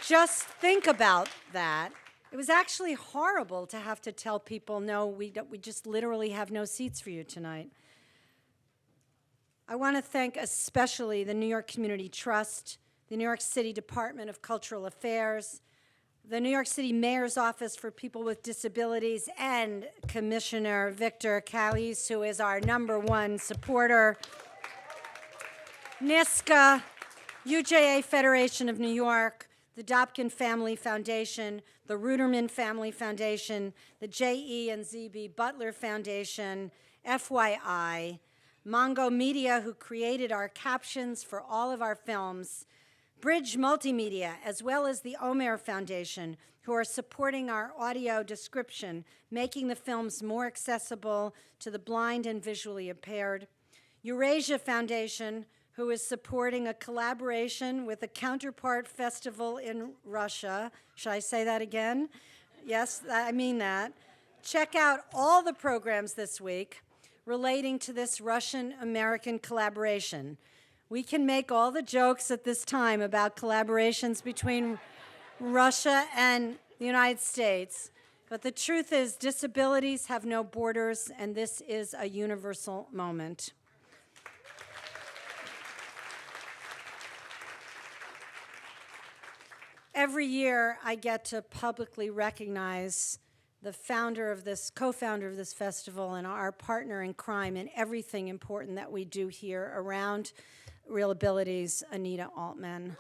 Just think about that. It was actually horrible to have to tell people, no, we just literally have no seats for you tonight. I want to thank especially the New York Community Trust, the New York City Department of Cultural Affairs, the New York City Mayor's Office for People with Disabilities, and Commissioner Victor Callis, who is our #1 supporter, NISCA, UJA Federation of New York, the Dobkin Family Foundation, the Ruderman Family Foundation, the J.E. and Z.B. Butler Foundation, FYI, Mongo Media, who created our captions for all of our films, Bridge Multimedia, as well as the Omer Foundation, who are supporting our audio description, making the films more accessible to the blind and visually impaired, Eurasia Foundation, who is supporting a collaboration with the Counterpart Festival in Russia. Should I say that again? Yes, I mean that. Check out all the programs this week relating to this Russian-American collaboration. We can make all the jokes at this time about collaborations between Russia and the United States, but the truth is disabilities have no borders, and this is a universal moment. Every year, I get to publicly recognize the founder of this, co-founder of this festival, and our partner in crime in everything important that we do here around ReelAbilities, Anita Altman.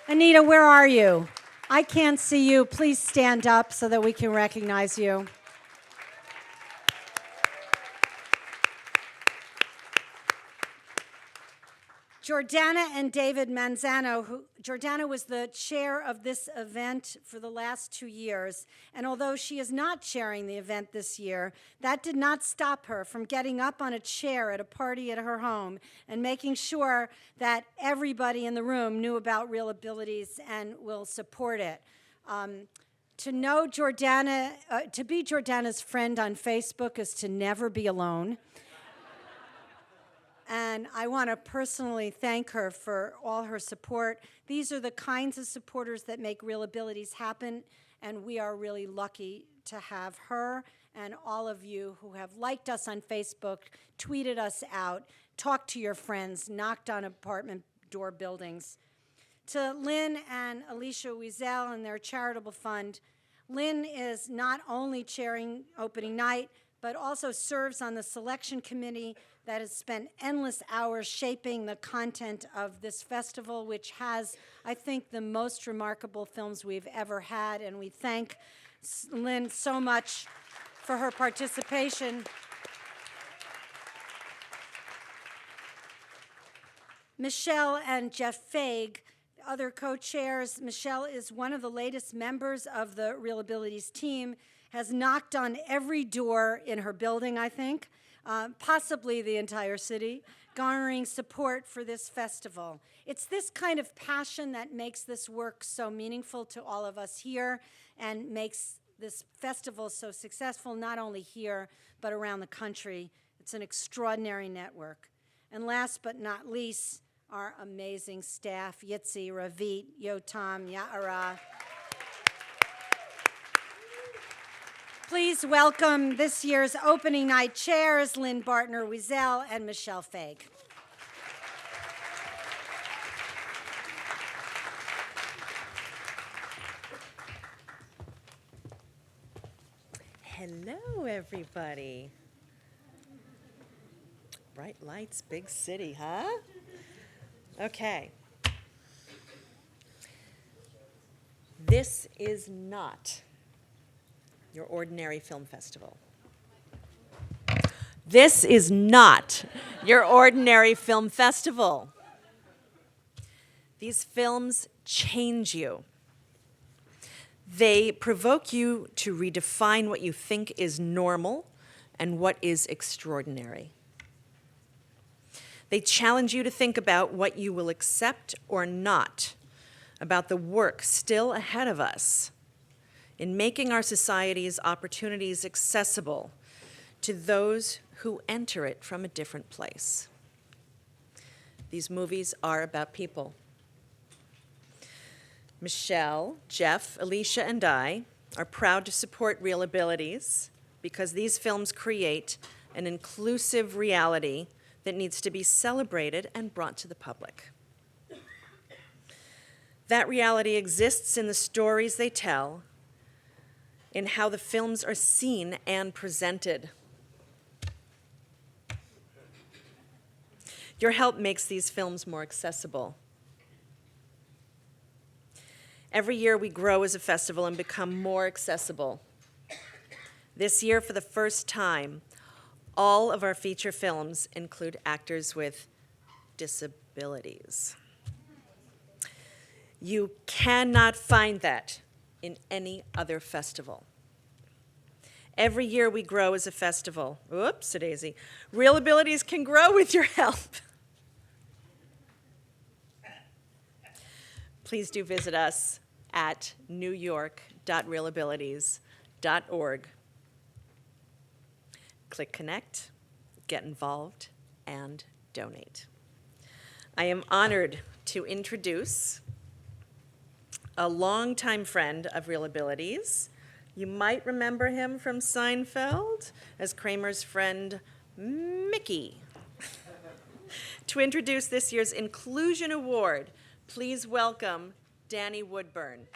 Anita, where are you? I can't see you. Please stand up so that we can recognize you. Jordana and David Manzano, Jordana was the chair of this event for the last 2 years, and although she is not chairing the event this year, that did not stop her from getting up on a chair at a party at her home and making sure that everybody in the room knew about ReelAbilities and will support it. To know Jordana, to be Jordana's friend on Facebook is to never be alone. And I want to personally thank her for all her support. These are the kinds of supporters that make ReelAbilities happen, and we are really lucky to have her and all of you who have liked us on Facebook, tweeted us out, talked to your friends, knocked on apartment door buildings. To Lynn and Alicia Wiesel and their charitable fund, Lynn is not only chairing opening night, but also serves on the selection committee that has spent endless hours shaping the content of this festival, which has, I think, the most remarkable films we've ever had, and we thank Lynn so much for her participation. Michelle and Jeff Faig, other co-chairs. Michelle is one of the latest members of the ReelAbilities team, has knocked on every door in her building, I think, possibly the entire city, garnering support for this festival. It's this kind of passion that makes this work so meaningful to all of us here and makes this festival so successful, not only here, but around the country. It's an extraordinary network. And last but not least, our amazing staff, Yitzi, Ravit, Yotam, Ya'ara. Please welcome this year's opening night chairs, Lynn Bartner-Wiesel and Michelle Faig. Hello, everybody. Bright lights, big city, huh? Okay. This is not your ordinary film festival. This is not your ordinary film festival. These films change you. They provoke you to redefine what you think is normal and what is extraordinary. They challenge you to think about what you will accept or not, about the work still ahead of us in making our society's opportunities accessible to those who enter it from a different place. These movies are about people. Michelle, Jeff, Alicia, and I are proud to support ReelAbilities because these films create an inclusive reality that needs to be celebrated and brought to the public. That reality exists in the stories they tell, in how the films are seen and presented. Your help makes these films more accessible. Every year we grow as a festival and become more accessible. This year, for the first time, all of our feature films include actors with disabilities. You cannot find that in any other festival. Every year we grow as a festival. Oops-a-daisy. ReelAbilities can grow with your help. Please do visit us at newyork.reelabilities.org. Click Connect, get involved, and donate. I am honored to introduce a longtime friend of ReelAbilities. You might remember him from Seinfeld as Kramer's friend, Mickey. To introduce this year's Inclusion Award, please welcome Danny Woodburn.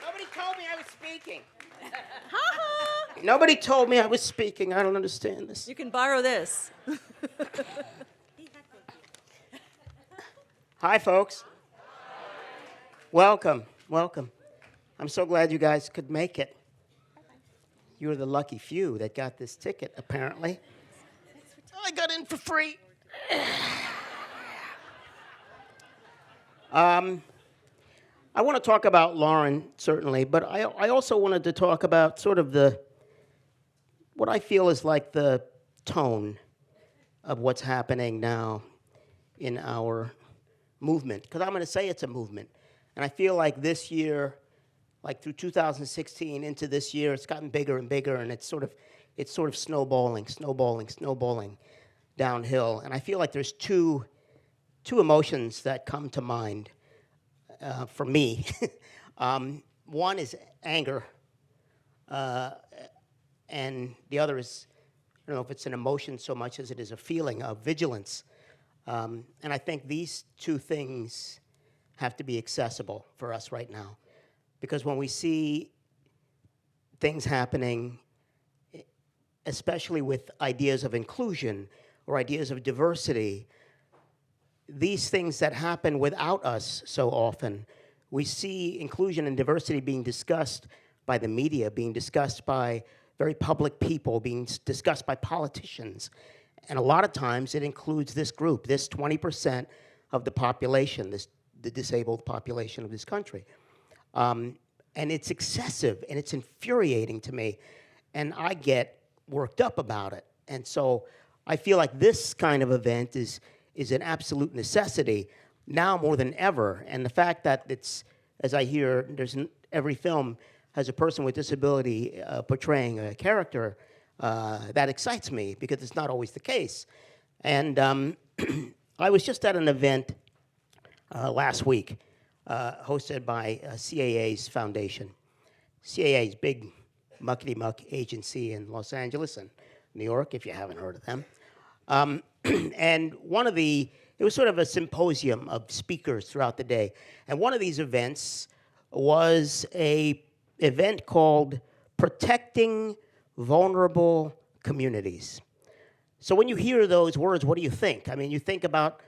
Nobody told me I was speaking. Nobody told me I was speaking. I don't understand this. You can borrow this. Hi, folks. Welcome, welcome. I'm so glad you guys could make it. You're the lucky few that got this ticket, apparently. I got in for free. I want to talk about Lauren, certainly, but I also wanted to talk about sort of what I feel is like the tone of what's happening now in our movement, because I'm going to say it's a movement. And I feel like this year, like through 2016 into this year, it's gotten bigger and bigger, and it's sort of snowballing downhill. And I feel like there's two emotions that come to mind for me. One is anger, and the other is, I don't know if it's an emotion so much as it is a feeling of vigilance. And I think these two things have to be accessible for us right now. Because when we see things happening, especially with ideas of inclusion or ideas of diversity, these things that happen without us so often, we see inclusion and diversity being discussed by the media, being discussed by very public people, being discussed by politicians. And a lot of times it includes this group, this 20% of the population, the disabled population of this country. And it's excessive, and it's infuriating to me. And I get worked up about it. And so I feel like this kind of event is an absolute necessity now more than ever. And the fact that it's, as I hear, every film has a person with disability portraying a character, that excites me because it's not always the case. And I was just at an event last week hosted by CAA's foundation. CAA's big muckety-muck agency in Los Angeles and New York, if you haven't heard of them. And it was sort of a symposium of speakers throughout the day. And one of these events was a event called Protecting Vulnerable Communities. So when you hear those words, what do you think? I mean, you think about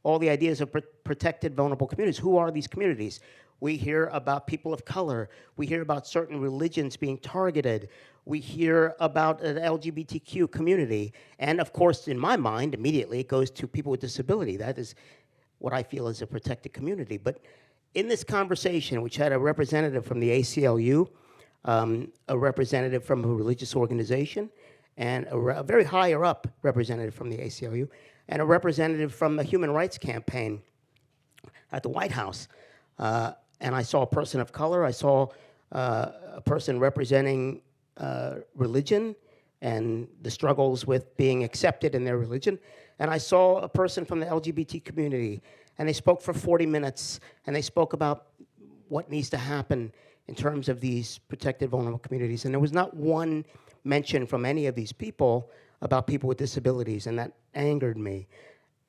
all the ideas of protected vulnerable communities. Who are these communities? We hear about people of color. We hear about certain religions being targeted. We hear about an LGBTQ community. And of course, in my mind, immediately it goes to people with disability. That is what I feel is a protected community. But in this conversation, which had a representative from the ACLU, a representative from a religious organization, and a very higher up representative from the ACLU, and a representative from the Human Rights Campaign at the White House. And I saw a person of color. I saw a person representing religion, and the struggles with being accepted in their religion. And I saw a person from the LGBT community, and they spoke for 40 minutes, and they spoke about what needs to happen in terms of these protected, vulnerable communities. And there was not one mention from any of these people about people with disabilities, and that angered me.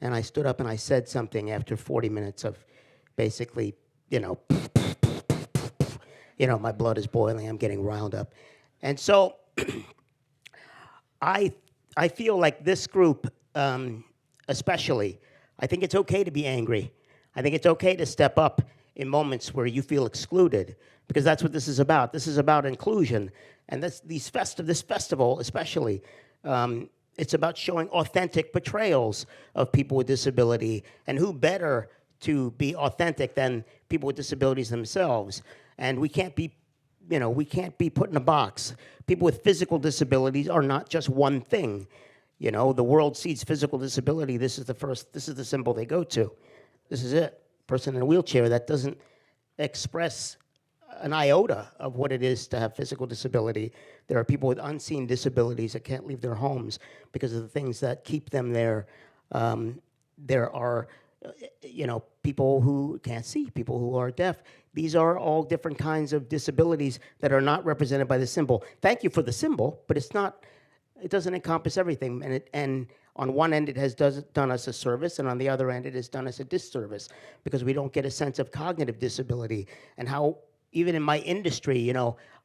And I stood up and I said something after 40 minutes of basically, my blood is boiling, I'm getting riled up. And so I feel like this group, especially, I think it's okay to be angry. I think it's okay to step up in moments where you feel excluded, because that's what this is about. This is about inclusion. And this festival especially, it's about showing authentic portrayals of people with disability. And who better to be authentic than people with disabilities themselves? And we can't be put in a box. People with physical disabilities are not just one thing. The world sees physical disability. This is the symbol they go to. This is it. Person in a wheelchair, that doesn't express an iota of what it is to have physical disability. There are people with unseen disabilities that can't leave their homes because of the things that keep them there. There are, people who can't see, people who are deaf. These are all different kinds of disabilities that are not represented by the symbol. Thank you for the symbol, but it doesn't encompass everything. And on one end, it has done us a service, and on the other end, it has done us a disservice, because we don't get a sense of cognitive disability. And how, even in my industry,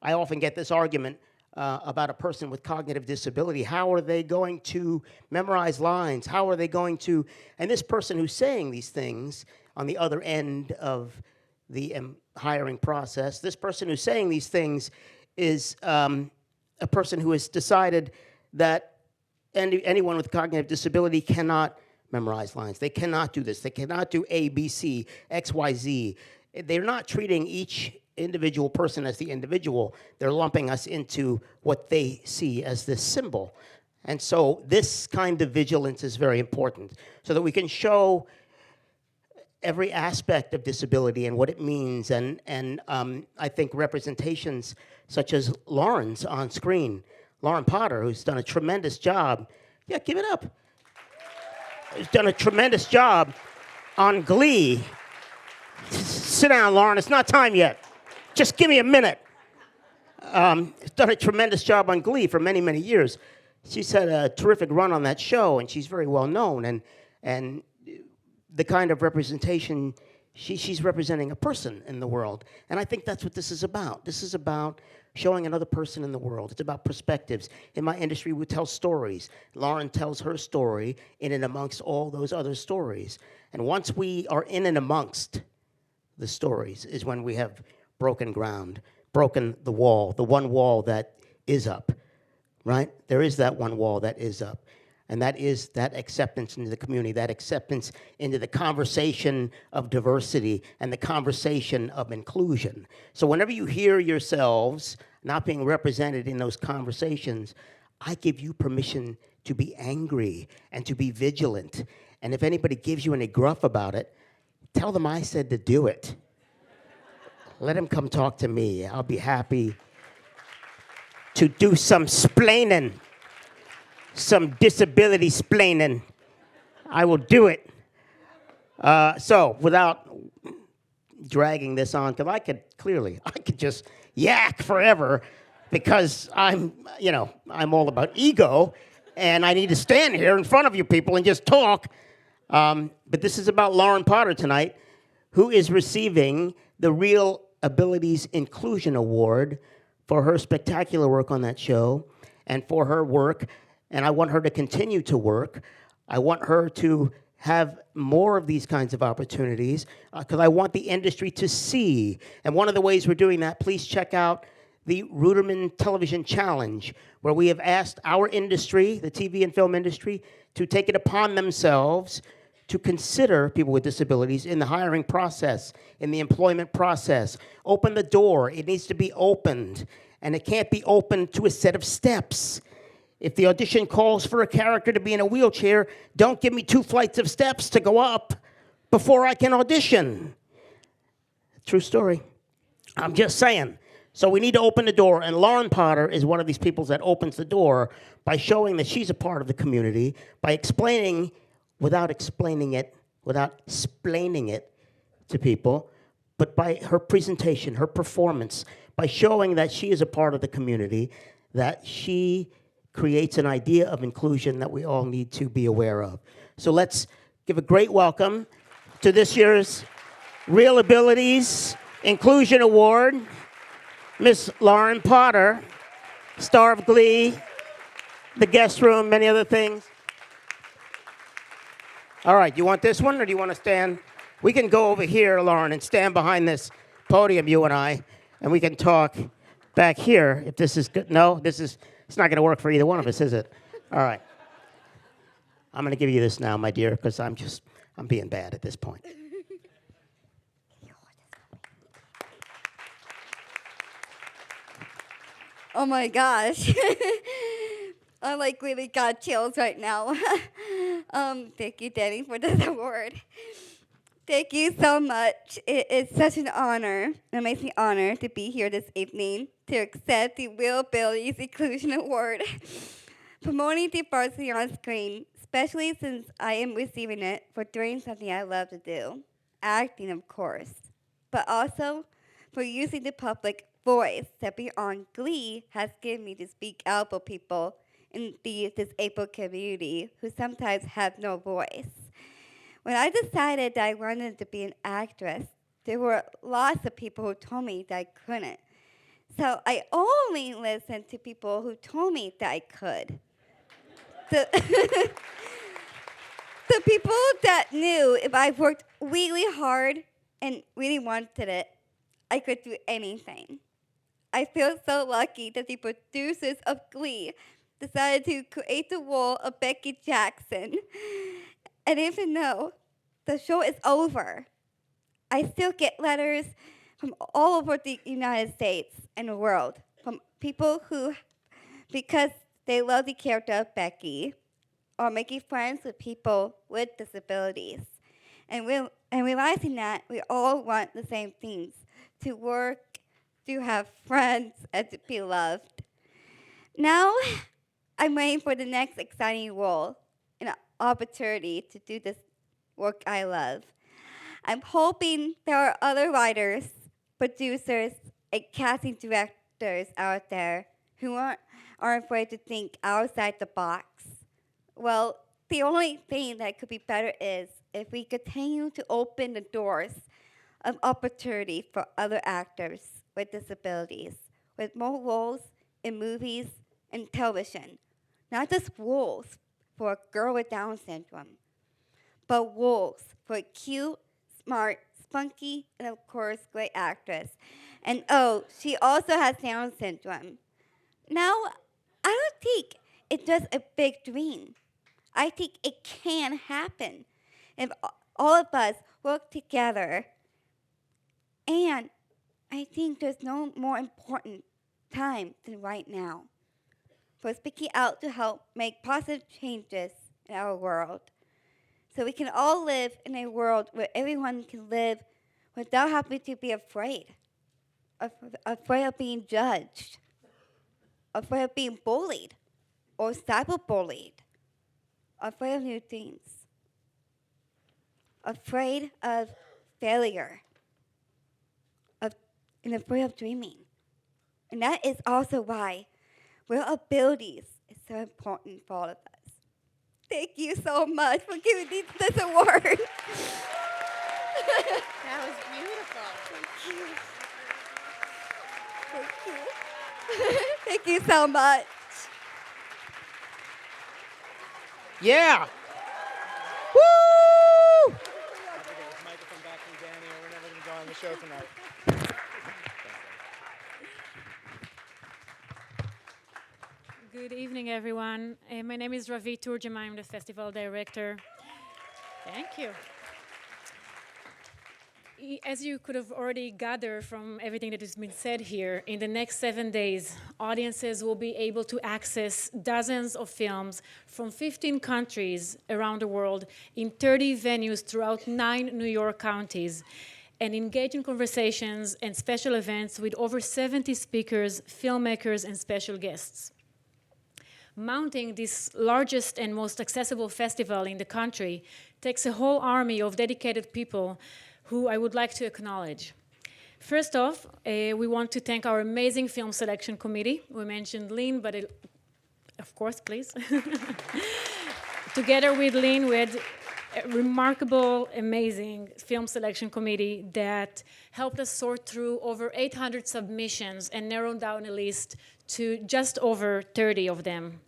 I often get this argument about a person with cognitive disability. How are they going to memorize lines? How are they going to, and this person who's saying these things on the other end of the hiring process, this person who's saying these things is a person who has decided that anyone with cognitive disability cannot memorize lines. They cannot do this. They cannot do A, B, C, X, Y, Z. They're not treating each individual person as the individual. They're lumping us into what they see as this symbol. And so this kind of vigilance is very important, so that we can show every aspect of disability and what it means. And I think representations such as Lauren's on screen, Lauren Potter, who's done a tremendous job. Yeah, give it up. Who's done a tremendous job on Glee. Sit down, Lauren. It's not time yet. Just give me a minute. She's done a tremendous job on Glee for many, many years. She's had a terrific run on that show, and she's very well known. And the kind of representation, she's representing a person in the world. And I think that's what this is about. This is about showing another person in the world. It's about perspectives. In my industry, we tell stories. Lauren tells her story in and amongst all those other stories. And once we are in and amongst the stories is when we have broken ground, broken the wall, the one wall that is up, right? There is that one wall that is up. And that is that acceptance into the community, that acceptance into the conversation of diversity and the conversation of inclusion. So whenever you hear yourselves not being represented in those conversations, I give you permission to be angry and to be vigilant. And if anybody gives you any gruff about it, tell them I said to do it. Let them come talk to me. I'll be happy to do some splaining. Some disability splaining. I will do it. So without dragging this on, because I could just yak forever, because I'm all about ego, and I need to stand here in front of you people and just talk. But this is about Lauren Potter tonight, who is receiving the ReelAbilities Inclusion Award for her spectacular work on that show and for her work. And I want her to continue to work. I want her to have more of these kinds of opportunities, because I want the industry to see. And one of the ways we're doing that, please check out the Ruderman Television Challenge, where we have asked our industry, the TV and film industry, to take it upon themselves to consider people with disabilities in the hiring process, in the employment process. Open the door. It needs to be opened. And it can't be opened to a set of steps. If the audition calls for a character to be in a wheelchair, don't give me 2 flights of steps to go up before I can audition. True story. I'm just saying. So we need to open the door, and Lauren Potter is one of these people that opens the door by showing that she's a part of the community, by explaining, without explaining it, without splaining it to people, but by her presentation, her performance, by showing that she is a part of the community, that she creates an idea of inclusion that we all need to be aware of. So let's give a great welcome to this year's ReelAbilities Inclusion Award, Miss Lauren Potter, star of Glee, The Guest Room, many other things. All right, you want this one, or do you want to stand? We can go over here, Lauren, and stand behind this podium, you and I, and we can talk back here if this is good. No, it's not going to work for either one of us, is it? All right. I'm going to give you this now, my dear, because I'm being bad at this point. Oh my gosh. I really got chills right now. Thank you, Danny, for this award. Thank you so much. It is such an honor, an amazing honor to be here this evening to accept the ReelAbilities Inclusion Award. Promoting diversity on screen, especially since I am receiving it for doing something I love to do, acting, of course, but also for using the public voice that beyond Glee has given me to speak out for people in the disabled community who sometimes have no voice. When I decided that I wanted to be an actress, there were lots of people who told me that I couldn't. So I only listened to people who told me that I could. The people that knew if I worked really hard and really wanted it, I could do anything. I feel so lucky that the producers of Glee decided to create the role of Becky Jackson. And even though the show is over, I still get letters from all over the United States and the world from people who, because they love the character of Becky, are making friends with people with disabilities. And realizing that we all want the same things, to work, to have friends, and to be loved. Now, I'm waiting for the next exciting role and opportunity to do this work I love. I'm hoping there are other writers, producers, and casting directors out there who aren't afraid to think outside the box. Well, the only thing that could be better is if we continue to open the doors of opportunity for other actors with disabilities, with more roles in movies and television. Not just roles for a girl with Down syndrome, but roles for a cute, smart, spunky, and of course, great actress. And oh, she also has Down syndrome. Now, I don't think it's just a big dream. I think it can happen if all of us work together. And I think there's no more important time than right now for speaking out to help make positive changes in our world, so we can all live in a world where everyone can live without having to be afraid of being judged, afraid of being bullied or cyberbullied, afraid of new things, afraid of failure, and afraid of dreaming. And that is also why ReelAbilities is so important for all of us. Thank you so much for giving me this award. That was beautiful. Thank you. Thank you so much. Yeah. Woo! Have to get this microphone back from Danny, or we're never going to go on the show tonight. Good evening, everyone. My name is Ravit Turjeman. I'm the festival director. Thank you. As you could have already gathered from everything that has been said here, in the next 7 days, audiences will be able to access dozens of films from 15 countries around the world in 30 venues throughout 9 New York counties. and engage in conversations and special events with over 70 speakers, filmmakers, and special guests. Mounting this largest and most accessible festival in the country takes a whole army of dedicated people who I would like to acknowledge. First off, we want to thank our amazing film selection committee. We mentioned Lynn, but of course, please. Together with Lynn, we had a remarkable, amazing film selection committee that helped us sort through over 800 submissions and narrow down a list to just over 30 of them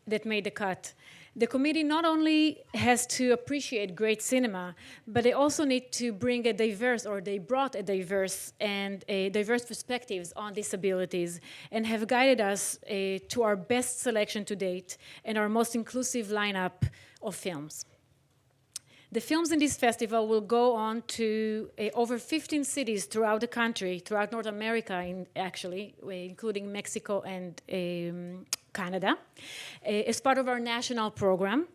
that made the cut. The committee not only has to appreciate great cinema, but they also need to bring a diverse, or they brought a diverse perspectives on disabilities and have guided us to our best selection to date and our most inclusive lineup of films. The films in this festival will go on to over 15 cities throughout the country, throughout North America, actually, including Mexico and Canada, as part of our national program.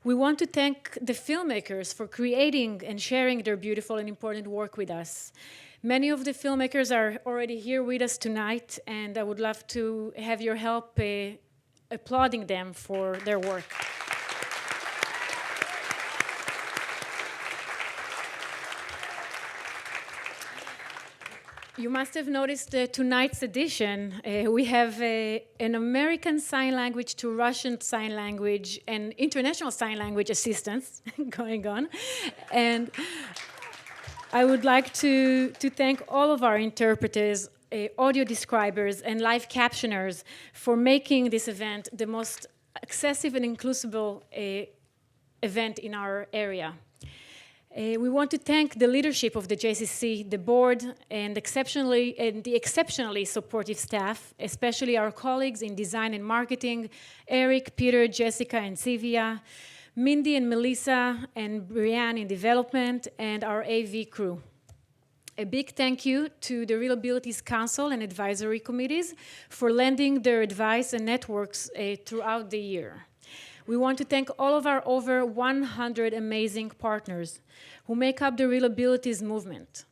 We want to thank the filmmakers for creating and sharing their beautiful and important work with us. Many of the filmmakers are already here with us tonight, and I would love to have your help applauding them for their work. You must have noticed tonight's edition. We have an American Sign Language to Russian Sign Language and international sign language assistance going on. And I would like to thank all of our interpreters, audio describers, and live captioners for making this event the most accessible and inclusive event in our area. We want to thank the leadership of the JCC, the board, and the exceptionally supportive staff, especially our colleagues in design and marketing, Eric, Peter, Jessica, and Sylvia, Mindy and Melissa, and Brianne in development, and our AV crew. A big thank you to the ReelAbilities Council and Advisory Committees for lending their advice and networks throughout the year. We want to thank all of our over 100 amazing partners who make up the ReelAbilities movement.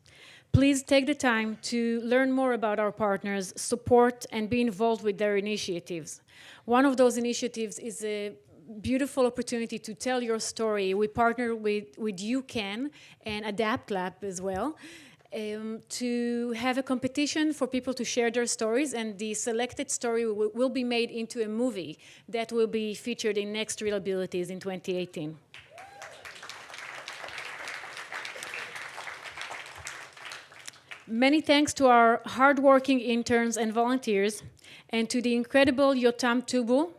Please take the time to learn more about our partners, support, and be involved with their initiatives. One of those initiatives is a beautiful opportunity to tell your story. We partner with UCAN and Adapt Lab as well, to have a competition for people to share their stories, and the selected story will be made into a movie that will be featured in next ReelAbilities in 2018. Many thanks to our hardworking interns and volunteers, and to the incredible Yotam Tubu,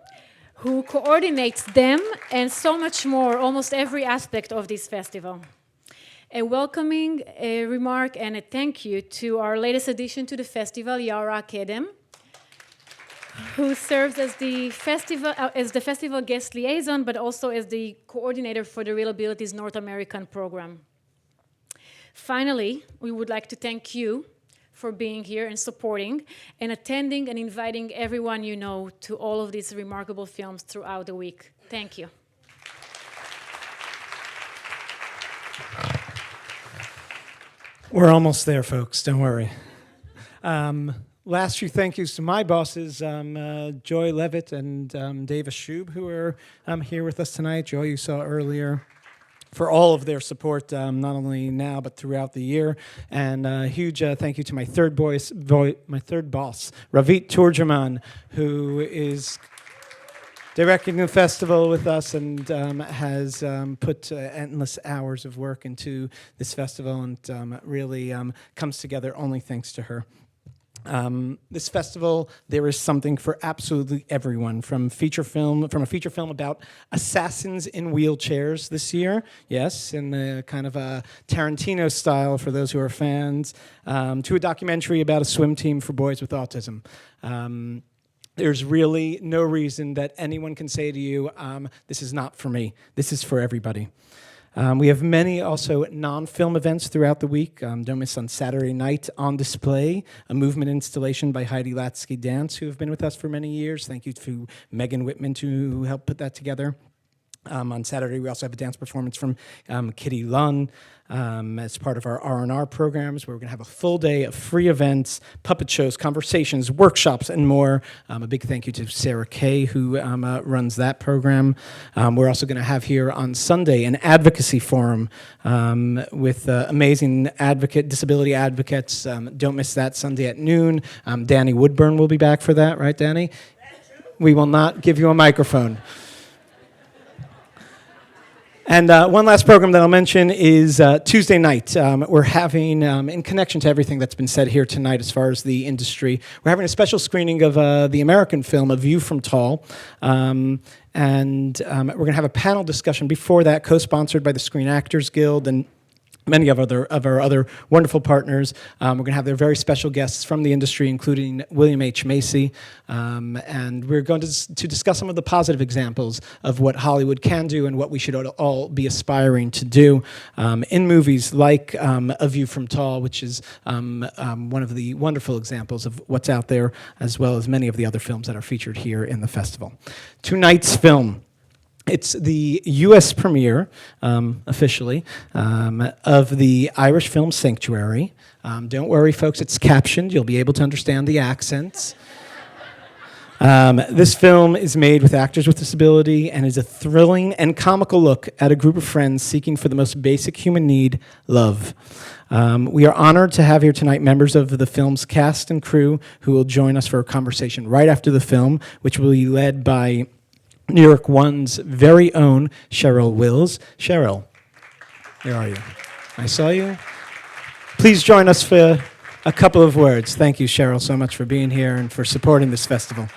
who coordinates them and so much more, almost every aspect of this festival. A welcoming remark and a thank you to our latest addition to the festival, Yara Kedem, who serves as the festival guest liaison, but also as the coordinator for the ReelAbilities North American program. Finally, we would like to thank you for being here and supporting and attending and inviting everyone you know to all of these remarkable films throughout the week. Thank you. We're almost there, folks. Don't worry. Last few thank yous to my bosses, Joy Levitt and Dave Ashub, who are here with us tonight. Joy, you saw earlier, for all of their support, not only now but throughout the year. And a huge thank you to my third boss, Ravit Turjeman, who is directing the festival with us and has put endless hours of work into this festival, and really comes together only thanks to her. This festival, there is something for absolutely everyone, from a feature film about assassins in wheelchairs this year, yes, in the kind of a Tarantino style for those who are fans, to a documentary about a swim team for boys with autism. There's really no reason that anyone can say to you, this is not for me. This is for everybody. We have many also non-film events throughout the week. Don't miss on Saturday night, On Display, a movement installation by Heidi Latsky Dance, who have been with us for many years. Thank you to Megan Whitman who helped put that together. On Saturday, we also have a dance performance from Kitty Lunn as part of our R&R programs, where we're going to have a full day of free events, puppet shows, conversations, workshops, and more. A big thank you to Sarah Kay, who runs that program. We're also going to have here on Sunday an advocacy forum with amazing disability advocates. Don't miss that Sunday at noon. Danny Woodburn will be back for that, right, Danny? We will not give you a microphone. And one last program that I'll mention is Tuesday night. We're having, in connection to everything that's been said here tonight as far as the industry, we're having a special screening of the American film, A View from Tall. And we're going to have a panel discussion before that, co-sponsored by the Screen Actors Guild and many of our other wonderful partners. We're going to have their very special guests from the industry, including William H. Macy. And we're going to discuss some of the positive examples of what Hollywood can do and what we should all be aspiring to do in movies like A View from Tall, which is one of the wonderful examples of what's out there, as well as many of the other films that are featured here in the festival. Tonight's film. It's the U.S. premiere, officially, of the Irish film Sanctuary. Don't worry, folks, it's captioned. You'll be able to understand the accents. This film is made with actors with disability and is a thrilling and comical look at a group of friends seeking for the most basic human need, love. We are honored to have here tonight members of the film's cast and crew who will join us for a conversation right after the film, which will be led by New York One's very own Cheryl Wills. Cheryl, where are you? I saw you. Please join us for a couple of words. Thank you, Cheryl, so much for being here and for supporting this festival.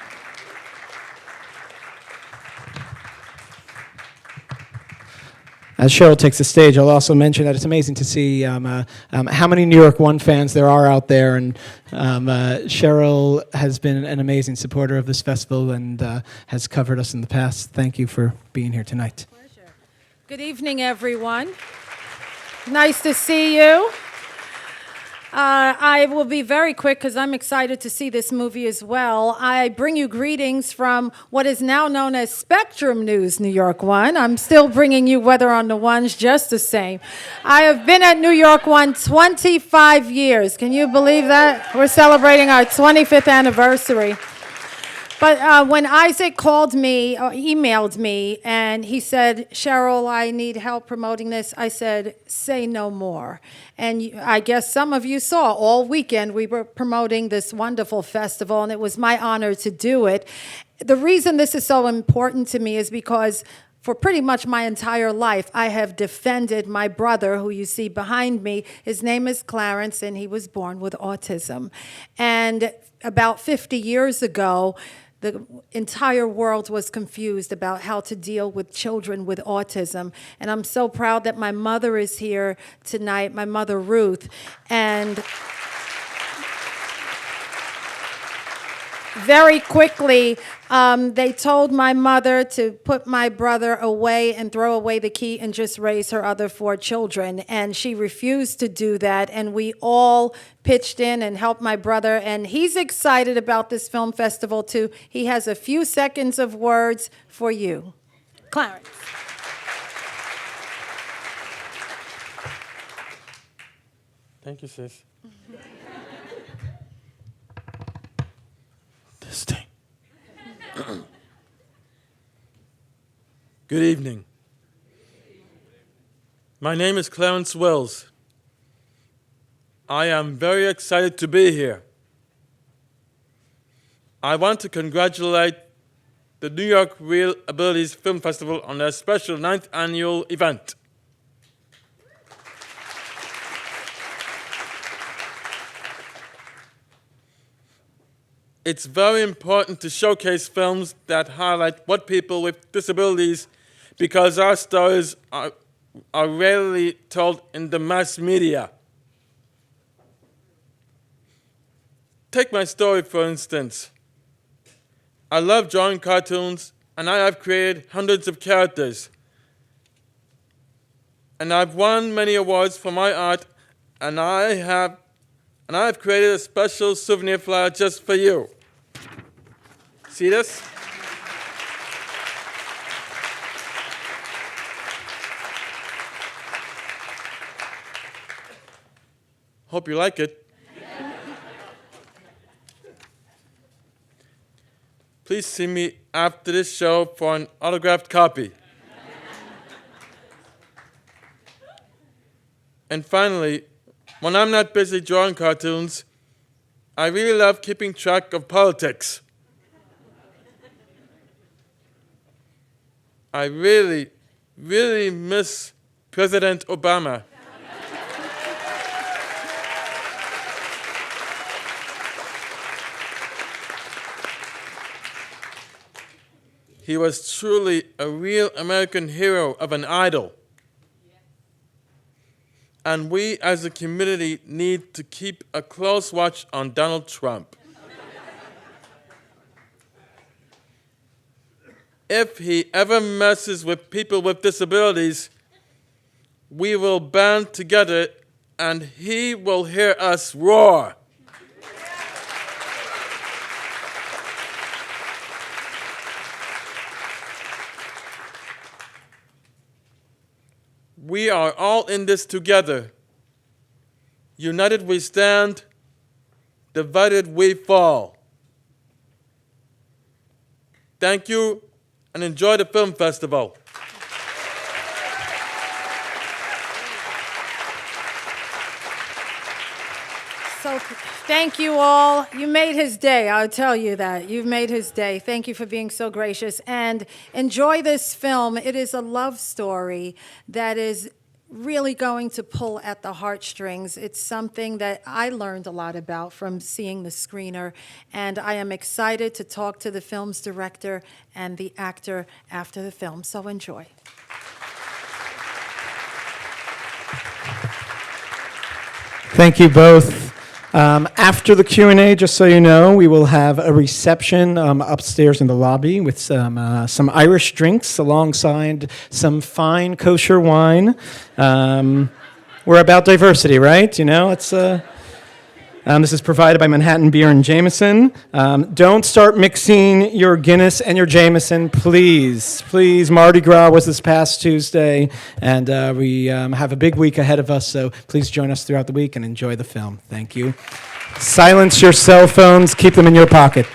As Cheryl takes the stage, I'll also mention that it's amazing to see how many New York One fans there are out there, and Cheryl has been an amazing supporter of this festival and has covered us in the past. Thank you for being here tonight. Pleasure. Good evening, everyone. Nice to see you. I will be very quick because I'm excited to see this movie as well. I bring you greetings from what is now known as Spectrum News, New York One. I'm still bringing you Weather on the Ones just the same. I have been at New York One 25 years. Can you believe that? We're celebrating our 25th anniversary. But when Isaac called me, or emailed me, and he said, Cheryl, I need help promoting this, I said, say no more. And I guess some of you saw all weekend we were promoting this wonderful festival, and it was my honor to do it. The reason this is so important to me is because for pretty much my entire life, I have defended my brother, who you see behind me. His name is Clarence, and he was born with autism. And about 50 years ago, the entire world was confused about how to deal with children with autism. And I'm so proud that my mother is here tonight, my mother Ruth. And very quickly, they told my mother to put my brother away and throw away the key and just raise her other 4 children. And she refused to do that. And we all pitched in and helped my brother. And he's excited about this film festival, too. He has a few seconds of words for you. Clarence. Thank you, sis. This thing. Good evening. My name is Clarence Wells. I am very excited to be here. I want to congratulate the New York ReelAbilities Film Festival on their special 9th annual event. It's very important to showcase films that highlight what people with disabilities, because our stories are rarely told in the mass media. Take my story, for instance. I love drawing cartoons, and I have created hundreds of characters. And I've won many awards for my art, and I have created a special souvenir flyer just for you. See this? Hope you like it. Please see me after this show for an autographed copy. And finally, when I'm not busy drawing cartoons, I really love keeping track of politics. I really, really miss President Obama. He was truly a real American hero of an idol. And we as a community need to keep a close watch on Donald Trump. If he ever messes with people with disabilities, we will band together and he will hear us roar. We are all in this together. United we stand, divided we fall. Thank you, and enjoy the film festival. So thank you all. You made his day, I'll tell you that. You've made his day. Thank you for being so gracious. And enjoy this film. It is a love story that is really going to pull at the heartstrings. It's something that I learned a lot about from seeing the screener, and I am excited to talk to the film's director and the actor after the film, so enjoy. Thank you both. After the Q&A, just so you know, we will have a reception upstairs in the lobby with some Irish drinks alongside some fine kosher wine. We're about diversity, right? You know, it's this is provided by Manhattan Beer and Jameson. Don't start mixing your Guinness and your Jameson, please. Please, Mardi Gras was this past Tuesday, and we have a big week ahead of us, so please join us throughout the week and enjoy the film. Thank you. Silence your cell phones. Keep them in your pocket.